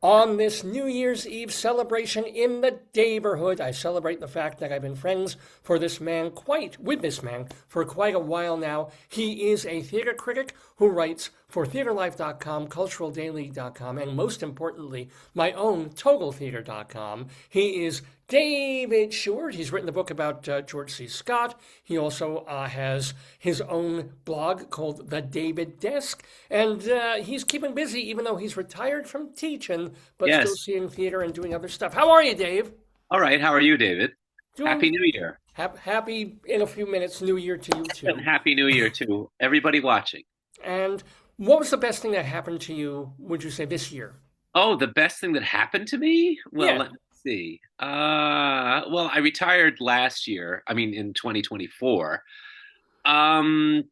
On this New Year's Eve celebration in the neighborhood, I celebrate the fact that I've been friends with this man for quite a while now. He is a theater critic who writes for TheaterLife.com, CulturalDaily.com, and most importantly, my own TotalTheater.com. He is David Sheward. He's written a book about George C. Scott. He also has his own blog called The David Desk. And he's keeping busy, even though he's retired from teaching, but still Yes. seeing theater and doing other stuff. How are you, Dave? All right. How are you, David? Doing Happy New Year. happy in a few minutes. New Year to you, And too. Happy New Year to everybody watching. And what was the best thing that happened to you, would you say, this year? Oh, the best thing that happened to me? Well, Yeah. let me see. Well, I retired last year. I mean, in 2024. Um,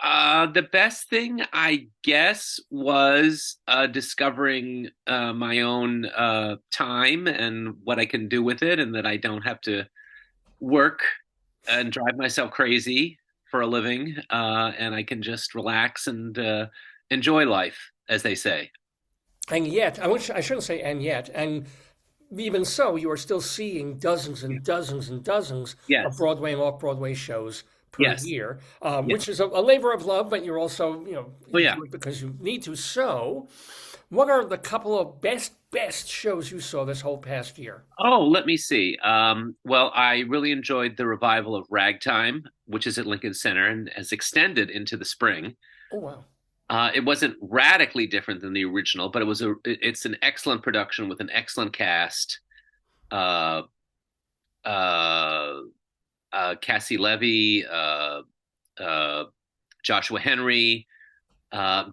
the best thing, I guess, was discovering my own time and what I can do with it, and that I don't have to work and drive myself crazy for a living, and I can just relax and enjoy life, as they say. And yet, I shouldn't say and yet, and even so, you are still seeing dozens and dozens and dozens of Yes, Broadway and off-Broadway shows per yes, year, yes. which is a labor of love, but you're also, Oh, you yeah. do it because you need to. So, what are the couple of best shows you saw this whole past year? Oh, let me see. Well, I really enjoyed the revival of Ragtime, which is at Lincoln Center and has extended into the spring. Oh, wow. It wasn't radically different than the original, but it's an excellent production with an excellent cast. Uh, uh, Cassie Levy, uh, Joshua Henry,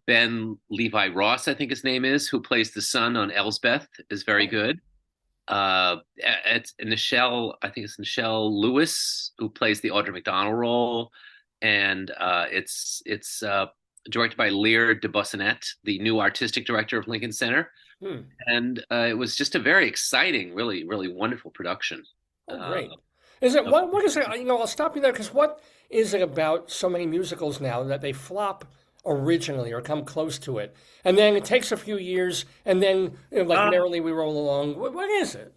Ben Levi Ross, I think his name is, who plays the son on Elsbeth, is very Oh, good. It's Nichelle, I think it's Nichelle Lewis who plays the Audrey McDonald role, and it's directed by Lear de Bossonnet, the new artistic director of Lincoln Center, hmm. and it was just a very exciting, really, really wonderful production. Oh, Uh, great. Is it of, what is it? I'll stop you there because what is it about so many musicals now that they flop originally or come close to it, and then it takes a few years, and then like uh, Merrily We Roll Along. What is it?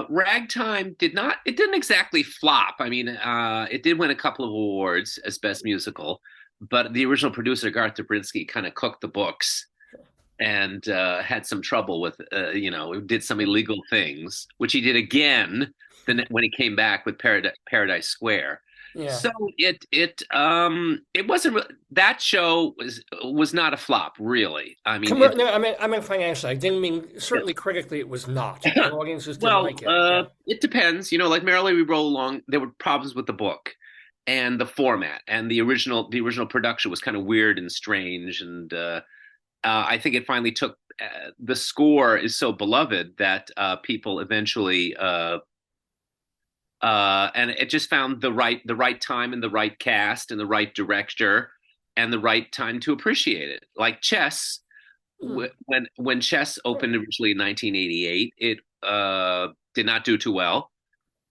Ragtime it didn't exactly flop. I mean, it did win a couple of awards as best musical, but the original producer, Garth Drabinsky, kind of cooked the books and had some trouble with, did some illegal things, which he did again when he came back with Paradise Square. Yeah. So it wasn't that show was not a flop, really. I mean, No, I meant financially. I didn't mean certainly critically. It was not. The audiences didn't well, like it. Yeah. it depends. Like Merrily We Roll Along, there were problems with the book and the format, and the original production was kind of weird and strange, and I think it finally took. The score is so beloved that people eventually, and it just found the right time and the right cast and the right director and the right time to appreciate it. Like Chess, Hmm. when Chess opened originally in 1988, it did not do too well.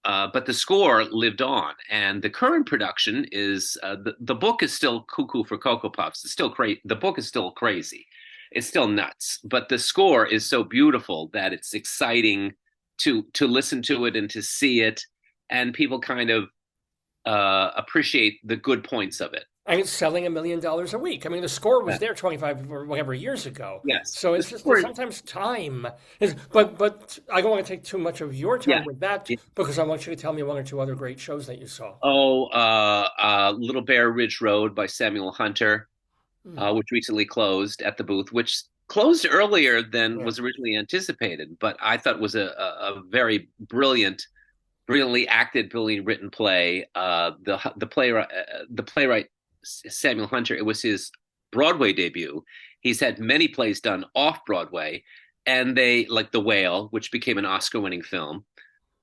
But the score lived on, and the current production is the book is still cuckoo for Cocoa Puffs. It's still crazy. The book is still crazy. It's still nuts, but the score is so beautiful that it's exciting to listen to it and to see it, and people kind of appreciate the good points of it. And it's selling $1 million a week. I mean, the score was Yeah. there 25 or whatever years ago. Yes, So the it's just score. sometimes time is, but I don't want to take too much of your Yeah. time with that Yeah. because I want you to tell me one or two other great shows that you saw. Oh, Little Bear Ridge Road by Samuel Hunter, Hmm. which recently closed at the booth, which closed earlier than Yeah. was originally anticipated, but I thought was a very brilliantly acted, brilliantly written play. The playwright Samuel Hunter. It was his Broadway debut. He's had many plays done off Broadway, and they like The Whale, which became an Oscar-winning film.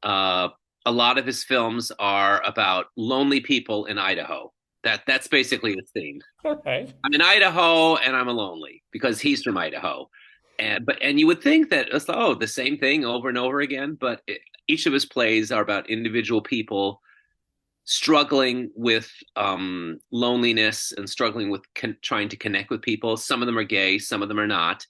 Uh, a lot of his films are about lonely people in Idaho. That's basically his theme. All right. I'm in Idaho and I'm lonely because he's from Idaho. And you would think that it's the same thing over and over again, but each of his plays are about individual people struggling with loneliness and struggling with trying to connect with people. Some of them are gay, some of them are not.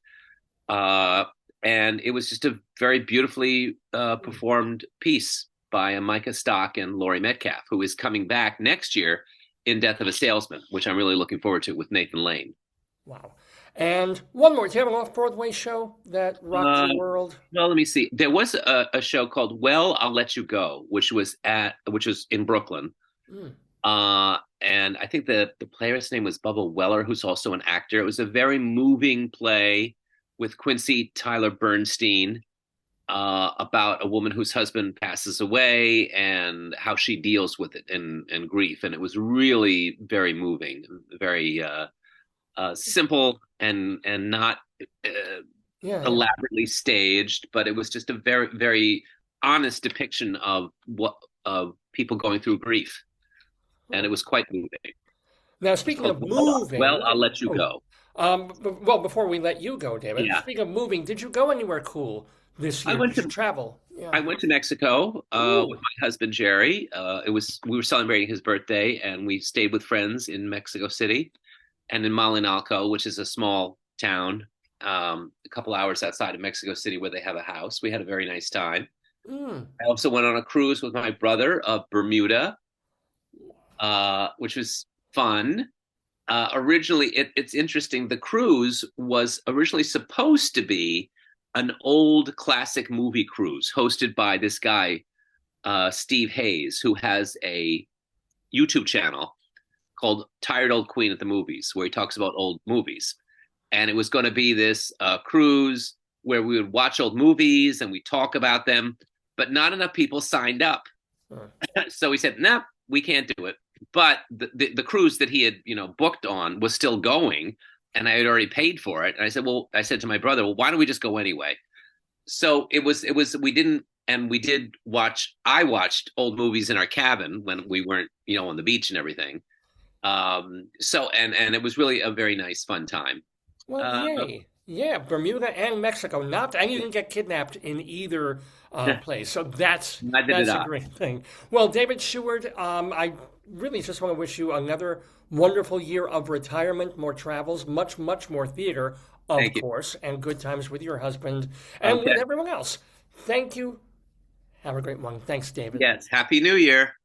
and it was just a very beautifully performed piece by Micah Stock and Laurie Metcalf, who is coming back next year in Death of a Salesman, which I'm really looking forward to with Nathan Lane. Wow. And one more. Do you have an off-Broadway show that rocked Uh, your world? well, let me see. There was a show called Well, I'll Let You Go, which was in Brooklyn. Mm. And I think the player's name was Bubba Weller, who's also an actor. It was a very moving play with Quincy Tyler Bernstein about a woman whose husband passes away and how she deals with it and grief. And it was really very moving, very simple and not Yeah, yeah. elaborately staged, but it was just a very, very honest depiction of what of people going through grief, and it Oh. was quite moving. Now, It's speaking called of Well, moving, I'll Let You oh, Go. well, before we let you go, David, Yeah, speaking of moving, did you go anywhere cool this I year? went Did you to travel? Yeah. I went to Mexico with Ooh. my husband Jerry. It was we were celebrating his birthday, and we stayed with friends in Mexico City and in Malinalco, which is a small town, a couple hours outside of Mexico City, where they have a house. We had a very nice time. Mm. I also went on a cruise with my brother of Bermuda, which was fun. Originally, it's interesting. The cruise was originally supposed to be an old classic movie cruise hosted by this guy, Steve Hayes, who has a YouTube channel called Tired Old Queen at the Movies, where he talks about old movies. And it was going to be this cruise where we would watch old movies and we talk about them, but not enough people signed up. Huh. So he said, "No, nah, we can't do it." But the cruise that he had booked on was still going, and I had already paid for it. And I said, "Well," I said to my brother, "Well, why don't we just go anyway?" So it was we didn't, and we did watch. I watched old movies in our cabin when we weren't on the beach and everything. So and it was really a very nice fun time. Well, Uh, yay. Yeah, Bermuda and Mexico. Not, and you didn't get kidnapped in either place. So Neither did that's a I. great thing. Well, David Sheward, I really just want to wish you another wonderful year of retirement, more travels, much, much more theater, of Thank you. course, and good times with your husband and with Okay. everyone else. Thank you. Have a great one. Thanks, David. Yes. Happy New Year.